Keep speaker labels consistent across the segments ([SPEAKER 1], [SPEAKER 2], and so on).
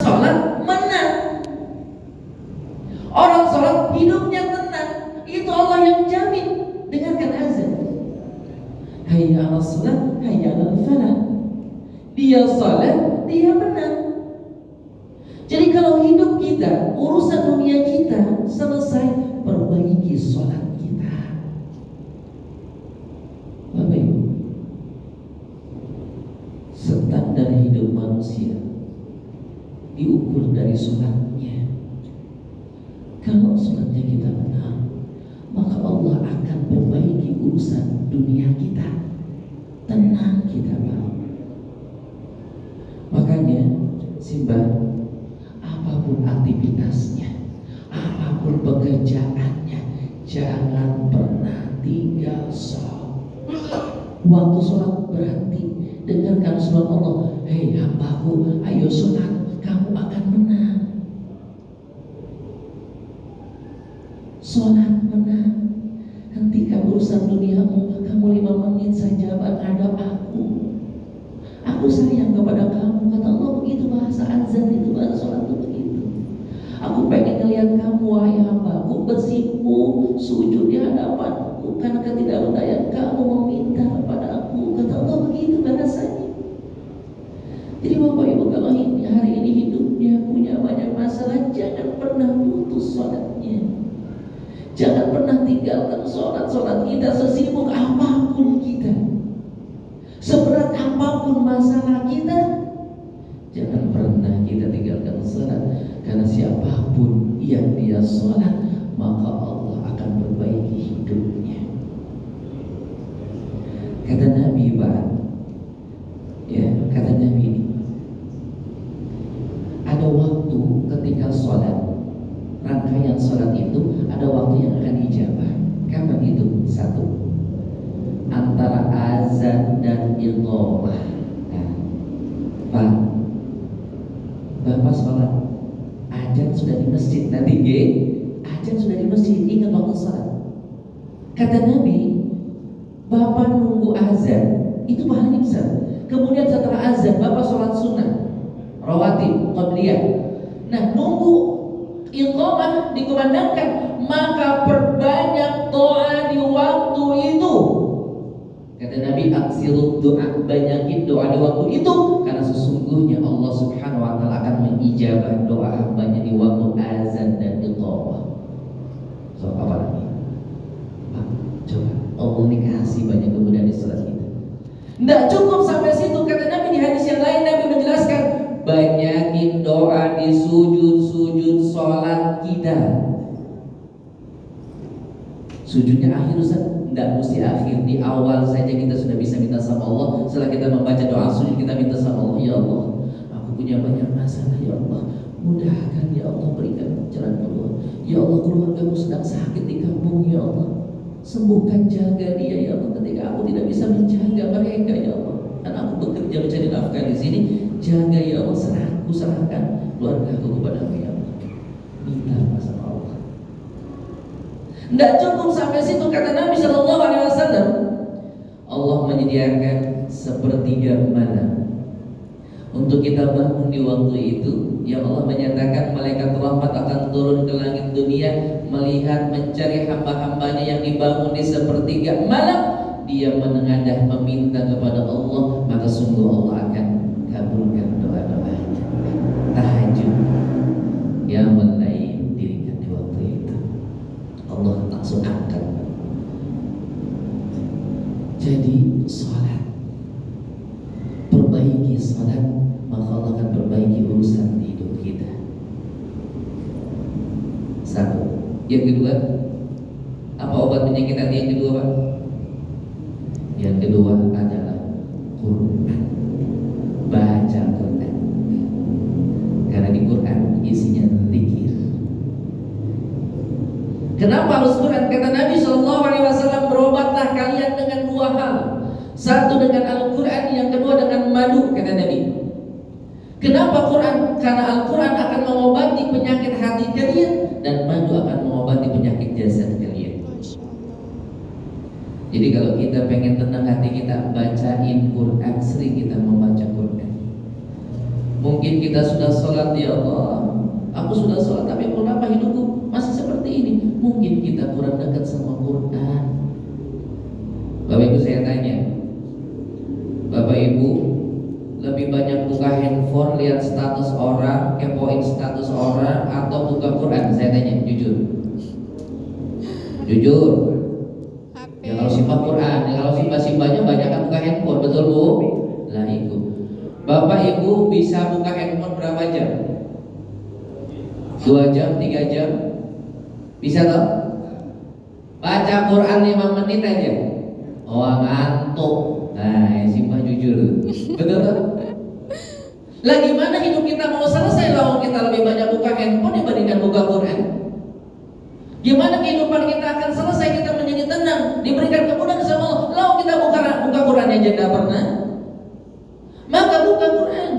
[SPEAKER 1] sholat menang. Orang sholat hidupnya tenang. Itu Allah yang jamin. Dengarkan azan. Hayya 'alas sholat, hayya 'alal falah. Dia sholat, dia menang. Jadi kalau hidup kita, urusan dunia kita selesai, perbaiki sholat kita. Bapak Ibu, standar hidup manusia diukur dari sholatnya. Kalau sholatnya kita menang, maka Allah akan perbaiki urusan dunia kita. Tenang kita, Pak. Makanya Simbah, apapun aktivitasnya, apapun pekerjaannya, jangan pernah tinggal sholat. Waktu sholat berhenti, dengarkan suara Allah. Hei hambaku, ayo sholat, kamu akan menang. Sholat menang. Hentikan urusan duniamu. Kamu 5 menit saja menghadap aku. Aku sayang kepada kamu. Kata Allah begitu, bahasa azan itu, bahasa sholat itu begitu. Aku pengen ngelihat kamu, wahai hambaku, bersimpu sujud di hadapanku karena ketidakberdayaan kamu meminta kepada aku. Kata Allah begitu bahasanya. Jadi Bapak Ibu, kalau hari ini hidupnya punya banyak masalah, jangan pernah putus sholatnya. Jangan pernah tinggalkan sholat kita, sesibuk apapun kita, seberat apapun masalah kita. Jangan pernah kita tinggalkan sholat, karena siapapun yang dia sholat, maka Allah akan perbaiki hidupnya. Kata Nabi Pak, ya, kata Nabi ini, ada waktu ketika sholat, rangkaian sholat itu ada waktu yang akan ijabah. Kapan itu? 1, antara azan dan iqamah. Nah, Pak, Bapak sholat, azan sudah di masjid, nanti azan sudah di masjid, ingat waktu sholat. Kata Nabi, Bapak nunggu azan, itu pahalanya besar. Kemudian setelah azan, Bapak sholat sunnah, rawatib, qabliyah. Nah, nunggu iqamah dikumandangkan, maka perbanyak doa di waktu itu. Kata Nabi, aksirud doa, banyakin doa di waktu itu, karena sesungguhnya Allah Subhanahu wa taala akan mengijabah doa hambanya di waktu azan dan iqamah. So, apa lagi? Pak, coba Allah ini kasih banyak kemudahan di salat kita. Tidak cukup sampai situ. Kata Nabi di hadis yang lain, Nabi menjelaskan, banyakin doa di sujud-sujud sholat kita. Sujudnya akhir Ustaz? Tidak mesti akhir, di awal saja kita sudah bisa minta sama Allah. Setelah kita membaca doa sujud, kita minta sama Allah, ya Allah, aku punya banyak masalah, ya Allah, mudahkan, ya Allah, berikan jalan keluar. Ya Allah, keluargaku sedang sakit di kampung, ya Allah, sembuhkan, jaga dia, ya Allah, ketika aku tidak bisa menjaga mereka, ya Allah, dan aku bekerja mencari nafkah di sini. Jaga, ya Allah, serahkan keluarga aku kepadamu, ya Allah. Minta sama Allah. Tidak cukup sampai situ. Kata Nabi Shallallahu Alaihi Wasallam, Allah menyediakan sepertiga malam untuk kita bangun di waktu itu. Yang Allah menyatakan malaikat rahmat akan turun ke langit dunia, melihat, mencari hamba-hambanya yang dibangun di sepertiga malam. Dia menengadah meminta kepada Allah, maka sungguh Allah akan kabulkan doa-doanya. Tahajud, ya mulai dirikan di waktu itu, Allah langsung angkat. Jadi sholat, perbaiki sholat, maka Allah akan perbaiki urusan hidup kita. 1. Yang kedua, apa obat penyakit hati yang kedua, Pak? Yang kedua adalah Quran. Baca Quran, karena di Quran isinya zikir. Kenapa harus Quran? Kata Nabi Shallallahu Alaihi Wasallam, berobatlah kalian dengan 2 hal. 1 dengan Al-Quran, yang kedua dengan madu, kata Nabi. Kenapa Quran? Karena Al-Quran akan mengobati penyakit hati kalian, dan madu akan mengobati penyakit jasad kalian. Jadi kalau kita pengen tenang hati kita, bacain Quran, sering kita membaca Quran. Mungkin kita sudah sholat ya Allah, aku sudah sholat, tapi kenapa hidupku masih seperti ini? Mungkin kita kurang dekat sama Quran. Bapak Ibu saya tanya, Bapak Ibu lebih banyak buka handphone, lihat status orang, kepoin status orang, atau buka Quran? Saya tanya, jujur. Jujur. Ya kalau simbah Quran, ya kalau simbah-simbahnya banyak kan buka handphone, betul Bu? Lah itu. Bapak Ibu bisa buka handphone berapa jam? 2 jam, 3 jam? Bisa toh? Baca Quran 5 menit aja. Oh ngantuk. Nah, simbah jujur. Betul toh? Lah gimana hidup kita mau selesai kalau kita lebih banyak buka handphone dibandingkan buka Quran? Gimana kehidupan kita akan selesai, kita menjadi tenang, diberikan kemudahan sama Allah? Lalu kita buka Quran aja tidak pernah. Maka buka Quran.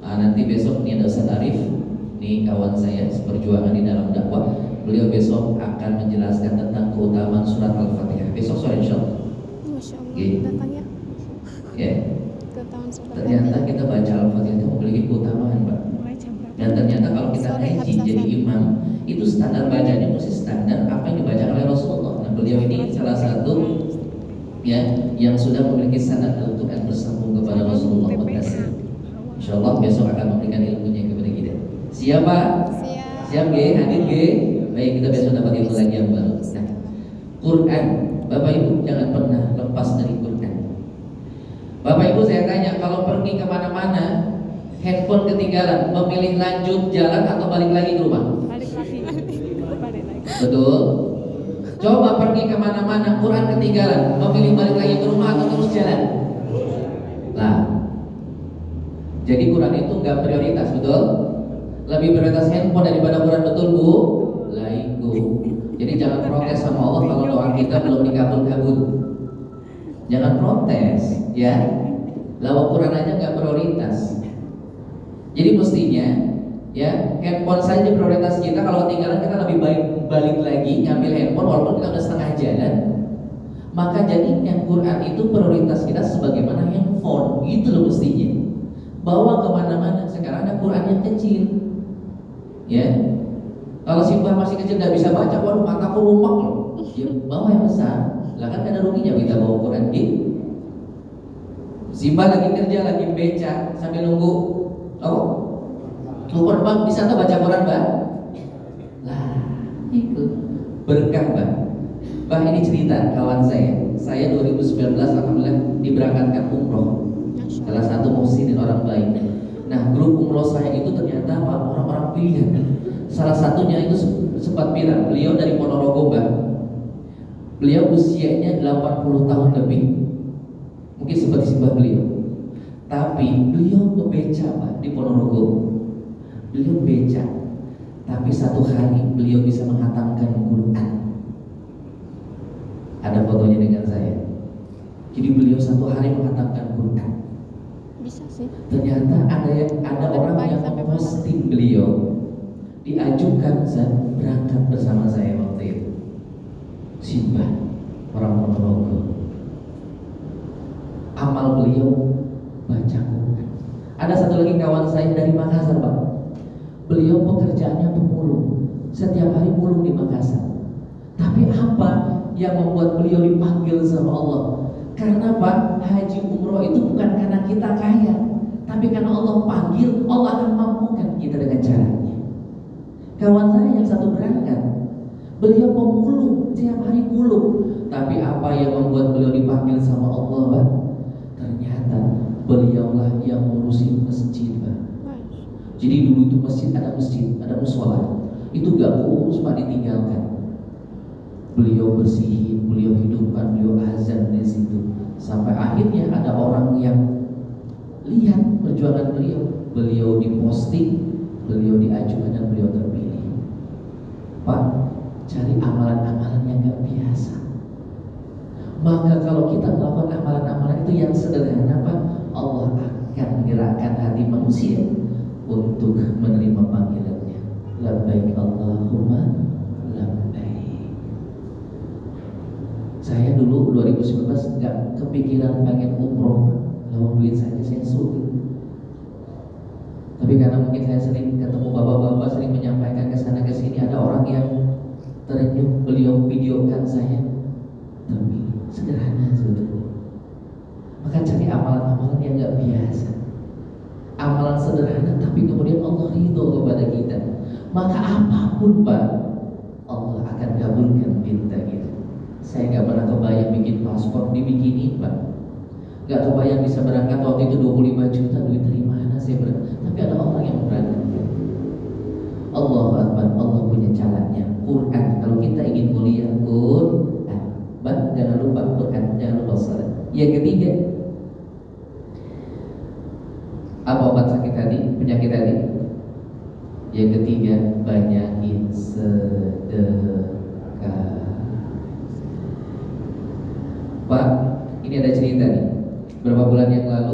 [SPEAKER 1] Nanti besok nih ada Ustaz Arif, nih kawan saya seperjuangan di dalam dakwah. Beliau besok akan menjelaskan tentang keutamaan surat Al-Fatihah. Besok sore insyaallah.
[SPEAKER 2] Masya Allah.
[SPEAKER 1] Okay.
[SPEAKER 2] Datanya.
[SPEAKER 1] Ya.
[SPEAKER 2] Keutamaan surat
[SPEAKER 1] Ternyata kita baca Al-Fatihah itu memiliki keutamaan, Pak. Dan ternyata kalau kita haji jadi imam, itu standar bacanya mesti standar apa yang dibaca oleh Rasulullah. Nah, beliau ini salah satu ya yang sudah memiliki sanad Al-Quran bersambung kepada Rasulullah. Insyaallah besok akan memberikan ilmunya kepada kita. Siap Pak? Siap G? Hadir G? Baik, kita besok dapat ilmu lagi yang baru. Nah, Quran, Bapak Ibu jangan pernah lepas dari Quran. Bapak Ibu saya tanya, kalau pergi kemana-mana, handphone ketinggalan, memilih lanjut jalan atau balik lagi ke rumah?
[SPEAKER 2] Balik lagi.
[SPEAKER 1] Betul. Coba pergi kemana-mana, Quran ketinggalan, memilih balik lagi ke rumah atau terus jalan? Lah, jadi Quran itu nggak prioritas, betul? Lebih prioritas handphone daripada Quran, betul Bu? Lah itu. Jadi jangan protes sama Allah kalau doa kita belum dikabul-kabul. Jangan protes, ya. Lawa Quran aja nggak prioritas. Jadi mestinya ya handphone saja prioritas kita. Kalau ketinggalan kita lebih baik balik lagi ngambil handphone walaupun kita udah setengah jalan. Maka jadinya Quran itu prioritas kita sebagaimana handphone, gitu loh mestinya. Bawa kemana-mana. Sekarang ada Quran yang kecil, ya. Kalau simbah masih kecil nggak bisa baca, waduh mataku rumak loh. Ya bawa yang besar. Lah kan ada ruginya kita bawa Quran di. Simbah lagi kerja, lagi beca sambil nunggu. Oh, Quran Bang, bisa tuh baca Quran Bang? Lah, itu berkah Bang. Bang ini cerita kawan saya 2019 alhamdulillah diberangkatkan umroh. Salah satu muhsinin orang baik. Nah, grup umroh saya itu ternyata orang-orang pilihan. Salah satunya itu sempat bilang, beliau dari Ponorogo Bang. Beliau usianya 80 tahun lebih. Mungkin seperti simbah beliau. Tapi beliau ngebeca Pak di Ponorogo. Beliau beca. Tapi satu hari beliau bisa menghatamkan Quran. Ada fotonya dengan saya. Jadi beliau satu hari menghatamkan Quran.
[SPEAKER 2] Bisa sih.
[SPEAKER 1] Ternyata ada orang yang memposting beliau, diajukan Zan berangkat bersama saya waktu itu. Simbah orang Ponorogo. Amal beliau baca Quran. Ada satu lagi kawan saya dari Makassar Pak. Beliau pekerjaannya pemulung, setiap hari mulung di Makassar. Tapi apa yang membuat beliau dipanggil sama Allah? Karena Pak, haji umroh itu bukan karena kita kaya, tapi karena Allah panggil, Allah akan mampukan kita dengan caranya. Kawan saya yang satu berangkat, beliau pemulung, setiap hari mulung. Tapi apa yang membuat beliau dipanggil sama Allah Pak? Ternyata beliaulah yang ngurusin masjid Pak. Jadi dulu itu masjid, ada musola. Itu gak urus Pak, ditinggalkan. Beliau bersihin, beliau hidupkan, beliau azan di situ. Sampai akhirnya ada orang yang lihat perjuangan beliau. Beliau diposting, beliau diajukan dan beliau terpilih. Pak, cari amalan-amalan yang gak biasa. Maka kalau kita melakukan amalan-amalan itu yang sederhana Pak, Allah akan menggerakkan hati manusia untuk menerima panggilannya. Labbaik Allahumma labbaik. Saya dulu 2019 nggak kepikiran pengen umroh, kalau duit saya sulit. Tapi karena mungkin saya sering ketemu bapak-bapak, sering menyampaikan ke sana ke sini, ada orang yang terenyuh, beliau videokan saya. Tapi sederhana sebetulnya. Maka cari amalan-amalan yang gak biasa, amalan sederhana tapi kemudian Allah ridho kepada kita. Maka apapun Pak, Allah akan kabulkan minta kita. Saya gak pernah kebayang bikin paspor dibikinin Pak. Gak kebayang bisa berangkat waktu itu 25 juta, duit dari mana saya berangkat. Tapi ada orang yang berangkat. Allahu Akbar, Allah punya caranya. Quran, kalau kita ingin mulia, Quran. Bang, jangan lupa Quran, jangan lupa salat. Yang ketiga, apa obat sakit tadi, penyakit tadi? Yang ketiga, banyakin sedekah. Pak, ini ada cerita nih. Berapa bulan yang lalu